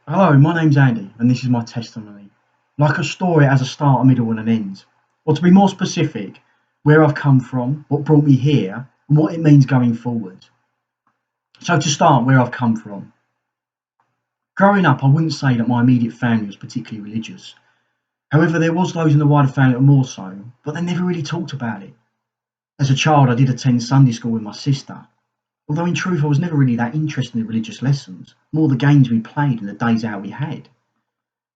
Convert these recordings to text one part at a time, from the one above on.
Hello, my name's Andy, and this is my testimony. Like a story, it has a start, a middle, and an end. Or to be more specific, where I've come from, what brought me here, and what it means going forward. So, to start, where I've come from. Growing up, I wouldn't say that my immediate family was particularly religious. However, there was those in the wider family that were more so, but they never really talked about it. As a child, I did attend Sunday school with my sister, although in truth, I was never really that interested in the religious lessons, more the games we played and the days out we had.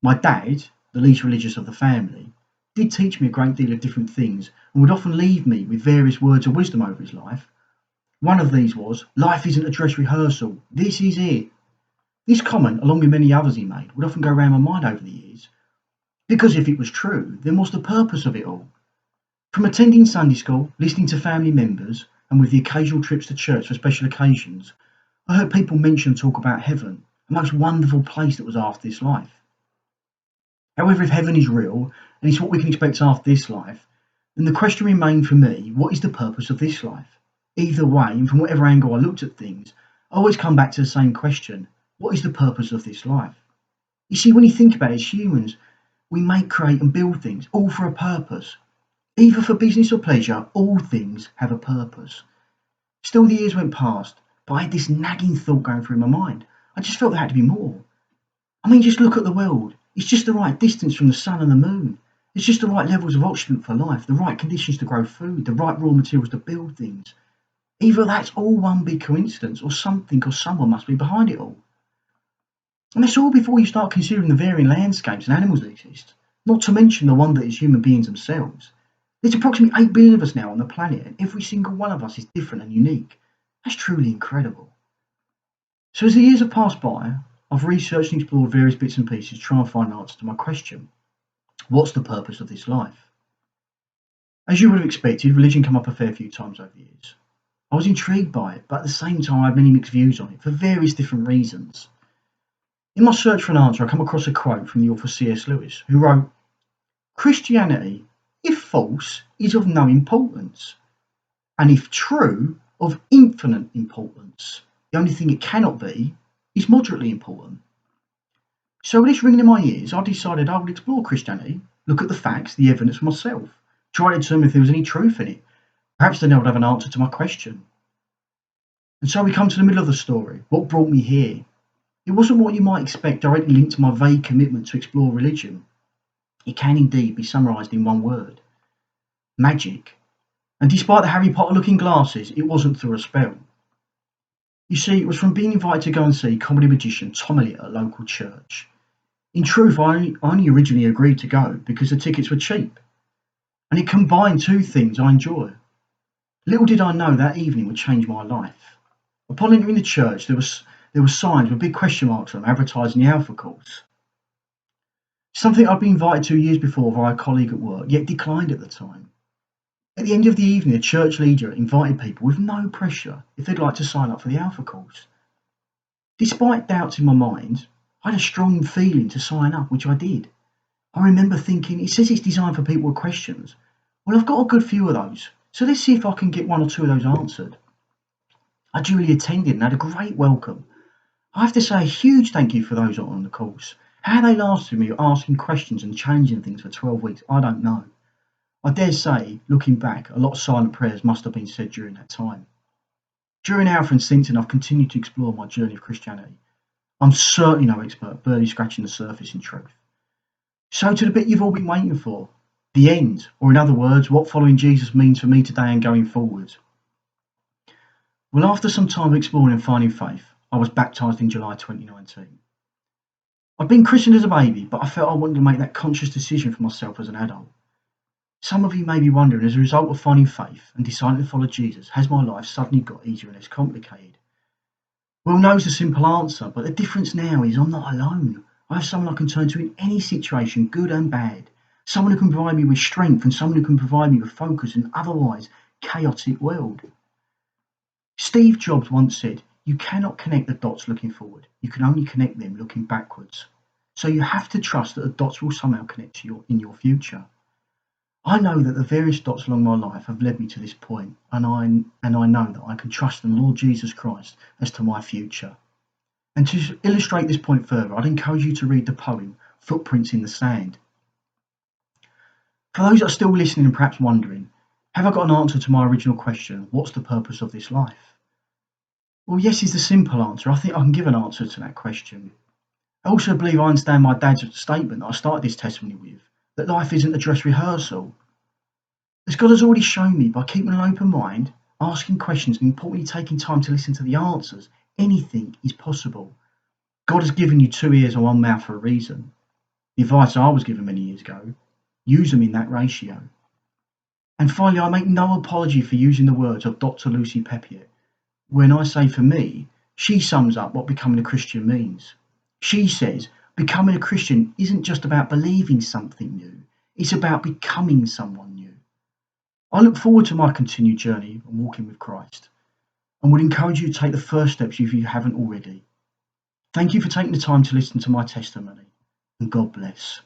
My dad, the least religious of the family, did teach me a great deal of different things and would often leave me with various words of wisdom over his life. One of these was, "Life isn't a dress rehearsal, this is it." This comment, along with many others he made, would often go round my mind over the years, because if it was true, then what's the purpose of it all? From attending Sunday school, listening to family members, and with the occasional trips to church for special occasions, I heard people mention and talk about heaven, a most wonderful place that was after this life. However, if heaven is real and it's what we can expect after this life, then the question remained for me, what is the purpose of this life? Either way, and from whatever angle I looked at things, I always come back to the same question, what is the purpose of this life? You see, when you think about it, as humans, we make, create and build things, all for a purpose. Either for business or pleasure, all things have a purpose. Still, the years went past, but I had this nagging thought going through my mind. I just felt there had to be more. I mean, just look at the world. It's just the right distance from the sun and the moon. It's just the right levels of oxygen for life, the right conditions to grow food, the right raw materials to build things. Either that's all one big coincidence, or something or someone must be behind it all. And that's all before you start considering the varying landscapes and animals that exist, not to mention the one that is human beings themselves. There's approximately 8 billion of us now on the planet, and every single one of us is different and unique. That's truly incredible. So as the years have passed by, I've researched and explored various bits and pieces to try and find an answer to my question. What's the purpose of this life? As you would have expected, religion came up a fair few times over the years. I was intrigued by it, but at the same time I had many mixed views on it for various different reasons. In my search for an answer, I come across a quote from the author C.S. Lewis, who wrote, "Christianity, if false, is of no importance, and if true, of infinite importance. The only thing it cannot be is moderately important." So with this ringing in my ears, I decided I would explore Christianity, look at the facts, the evidence for myself, try to determine if there was any truth in it. Perhaps then I would have an answer to my question. And so we come to the middle of the story. What brought me here? It wasn't what you might expect directly linked to my vague commitment to explore religion. It can indeed be summarised in one word: magic. And despite the Harry Potter looking glasses, it wasn't through a spell. You see, it was from being invited to go and see comedy magician Tom Elliott at a local church. In truth, I only originally agreed to go because the tickets were cheap, and it combined two things I enjoy. Little did I know that evening would change my life. Upon entering the church, there were signs with big question marks on them advertising the Alpha course, something I'd been invited to years before by a colleague at work, yet declined at the time. At the end of the evening, the church leader invited people with no pressure if they'd like to sign up for the Alpha course. Despite doubts in my mind, I had a strong feeling to sign up, which I did. I remember thinking, it says it's designed for people with questions. Well, I've got a good few of those, so let's see if I can get one or two of those answered. I duly attended and had a great welcome. I have to say a huge thank you for those on the course. How they lasted me asking questions and changing things for 12 weeks, I don't know. I dare say, looking back, a lot of silent prayers must have been said during that time. During Alpha and since then, I've continued to explore my journey of Christianity. I'm certainly no expert, barely scratching the surface in truth. So to the bit you've all been waiting for, the end, or in other words, what following Jesus means for me today and going forward. Well, after some time of exploring and finding faith, I was baptised in July 2019. I'd been christened as a baby, but I felt I wanted to make that conscious decision for myself as an adult. Some of you may be wondering, as a result of finding faith and deciding to follow Jesus, has my life suddenly got easier and less complicated? Well, no's the simple answer, but the difference now is I'm not alone. I have someone I can turn to in any situation, good and bad. Someone who can provide me with strength and someone who can provide me with focus in an otherwise chaotic world. Steve Jobs once said, "You cannot connect the dots looking forward. You can only connect them looking backwards." So you have to trust that the dots will somehow connect to in your future. I know that the various dots along my life have led me to this point, and I know that I can trust in the Lord Jesus Christ as to my future. And to illustrate this point further, I'd encourage you to read the poem Footprints in the Sand. For those that are still listening and perhaps wondering, have I got an answer to my original question, what's the purpose of this life? Well, yes is the simple answer. I think I can give an answer to that question. I also believe I understand my dad's statement that I started this testimony with, that life isn't a dress rehearsal. As God has already shown me, by keeping an open mind, asking questions, and importantly taking time to listen to the answers, anything is possible. God has given you 2 ears and 1 mouth for a reason. The advice I was given many years ago, use them in that ratio. And finally, I make no apology for using the words of Dr. Lucy Peppiatt when I say, for me, she sums up what becoming a Christian means. She says, becoming a Christian isn't just about believing something new, it's about becoming someone new. I look forward to my continued journey and walking with Christ, and would encourage you to take the first steps if you haven't already. Thank you for taking the time to listen to my testimony, and God bless.